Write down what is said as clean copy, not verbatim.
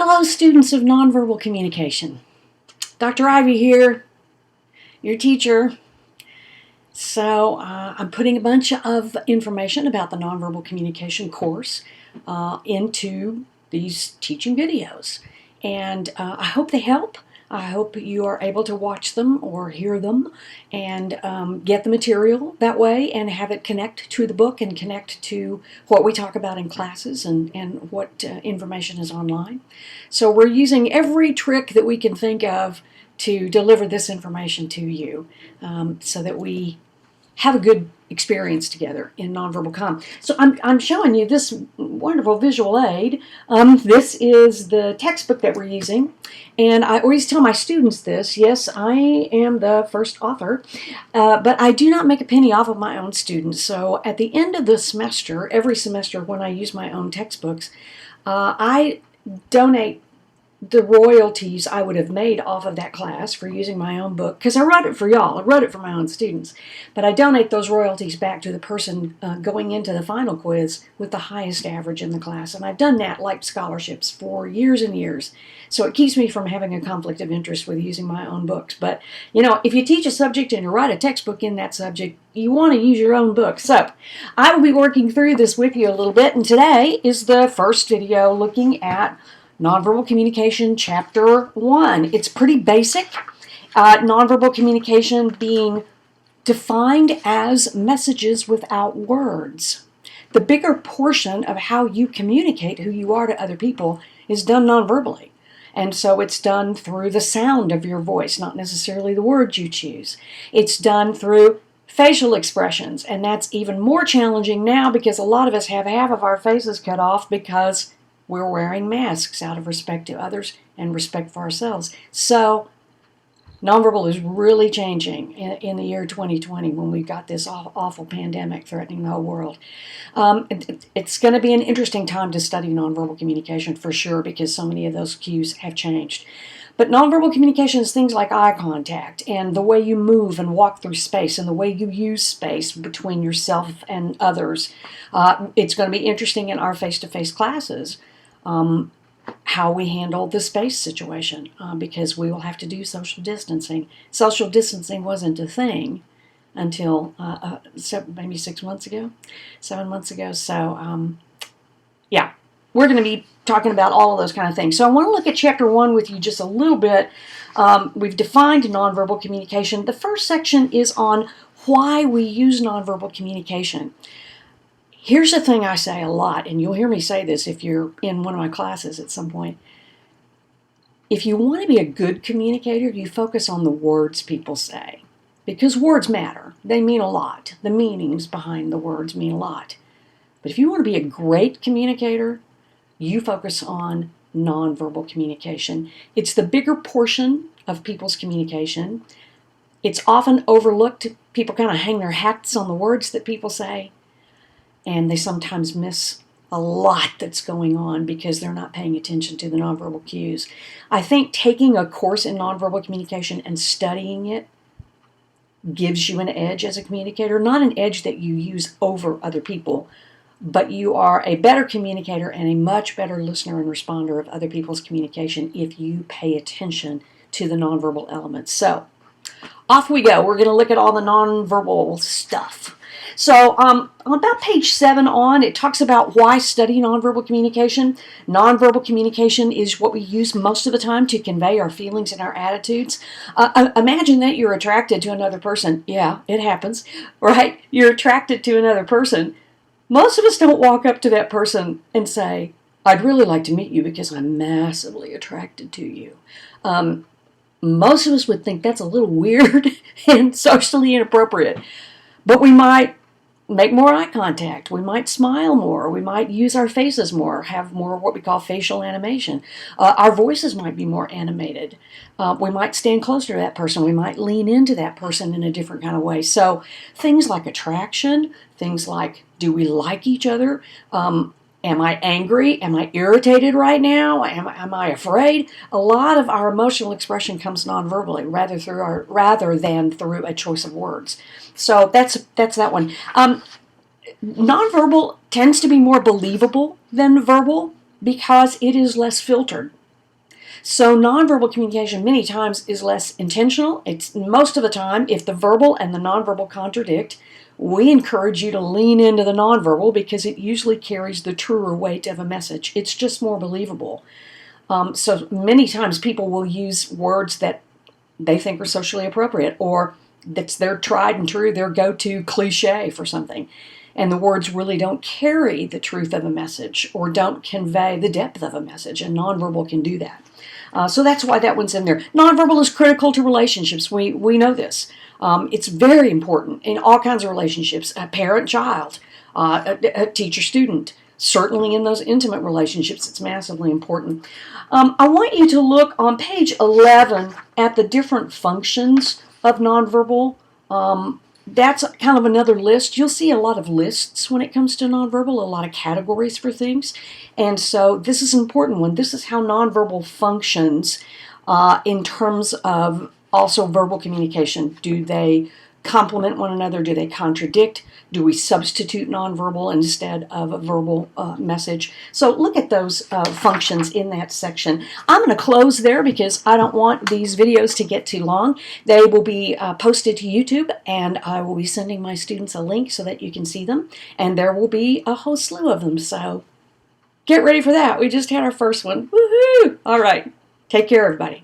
Hello, students of nonverbal communication. Dr. Ivy here, your teacher. So I'm putting a bunch of information about the nonverbal communication course into these teaching videos. And I hope they help. I hope you are able to watch them or hear them and get the material that way and have it connect to the book and connect to what we talk about in classes and what information is online. So we're using every trick that we can think of to deliver this information to you so that we have a good experience together in nonverbal comm. So I'm showing you this wonderful visual aid. This is the textbook that we're using, and I always tell my students this. Yes, I am the first author, but I do not make a penny off of my own students. So at the end of the semester, every semester when I use my own textbooks, I donate the royalties I would have made off of that class for using my own book, because I wrote it for y'all, I wrote it for my own students, but I donate those royalties back to the person going into the final quiz with the highest average in the class, and I've done that like scholarships for years and years, so it keeps me from having a conflict of interest with using my own books. But, you know, if you teach a subject and you write a textbook in that subject, you want to use your own book. So I will be working through this with you a little bit, and today is the first video looking at Nonverbal Communication Chapter 1. It's pretty basic. Nonverbal communication being defined as messages without words. The bigger portion of how you communicate who you are to other people is done nonverbally. And so it's done through the sound of your voice, not necessarily the words you choose. It's done through facial expressions, and that's even more challenging now because a lot of us have half of our faces cut off because we're wearing masks out of respect to others and respect for ourselves. So nonverbal is really changing in the year 2020 when we've got this awful pandemic threatening the whole world. It's going to be an interesting time to study nonverbal communication for sure because so many of those cues have changed. But nonverbal communication is things like eye contact and the way you move and walk through space and the way you use space between yourself and others. It's going to be interesting in our face-to-face classes how we handle the space situation because we will have to do social distancing. Social distancing wasn't a thing until maybe 7 months ago. So yeah, we're going to be talking about all of those kind of things. So I want to look at Chapter 1 with you just a little bit. We've defined nonverbal communication. The first section is on why we use nonverbal communication. Here's the thing I say a lot, and you'll hear me say this if you're in one of my classes at some point. If you want to be a good communicator, you focus on the words people say. Because words matter. They mean a lot. The meanings behind the words mean a lot. But if you want to be a great communicator, you focus on nonverbal communication. It's the bigger portion of people's communication. It's often overlooked. People kind of hang their hats on the words that people say. And they sometimes miss a lot that's going on because they're not paying attention to the nonverbal cues. I think taking a course in nonverbal communication and studying it gives you an edge as a communicator. Not an edge that you use over other people, but you are a better communicator and a much better listener and responder of other people's communication if you pay attention to the nonverbal elements. So off we go. We're going to look at all the nonverbal stuff. So on about page 7 on, it talks about why study nonverbal communication. Nonverbal communication is what we use most of the time to convey our feelings and our attitudes. Imagine that you're attracted to another person. Yeah, it happens, right? You're attracted to another person. Most of us don't walk up to that person and say, I'd really like to meet you because I'm massively attracted to you. Most of us would think that's a little weird and socially inappropriate. But we might make more eye contact. We might smile more. We might use our faces more, have more what we call facial animation. Our voices might be more animated. We might stand closer to that person. We might lean into that person in a different kind of way. So things like attraction, things like do we like each other? Am I angry? Am I irritated right now? Am I afraid? A lot of our emotional expression comes non-verbally rather than through a choice of words. So that's that one. Nonverbal tends to be more believable than verbal because it is less filtered. So nonverbal communication many times is less intentional. It's most of the time, if the verbal and the nonverbal contradict, we encourage you to lean into the nonverbal because it usually carries the truer weight of a message. It's just more believable. So many times people will use words that they think are socially appropriate, or that's their tried and true, their go-to cliche for something. And the words really don't carry the truth of a message or don't convey the depth of a message, and nonverbal can do that. So that's why that one's in there. Nonverbal is critical to relationships. We know this. It's very important in all kinds of relationships, a parent-child, a teacher-student. Certainly in those intimate relationships, it's massively important. I want you to look on page 11 at the different functions of nonverbal. That's kind of another list. You'll see a lot of lists when it comes to nonverbal, a lot of categories for things. And so this is an important one. This is how nonverbal functions in terms of also verbal communication. Do they complement one another? Do they contradict? Do we substitute nonverbal instead of a verbal message? So look at those functions in that section. I'm going to close there because I don't want these videos to get too long. They will be posted to YouTube, and I will be sending my students a link so that you can see them. And there will be a whole slew of them. So get ready for that. We just had our first one. Woohoo! All right. Take care, everybody.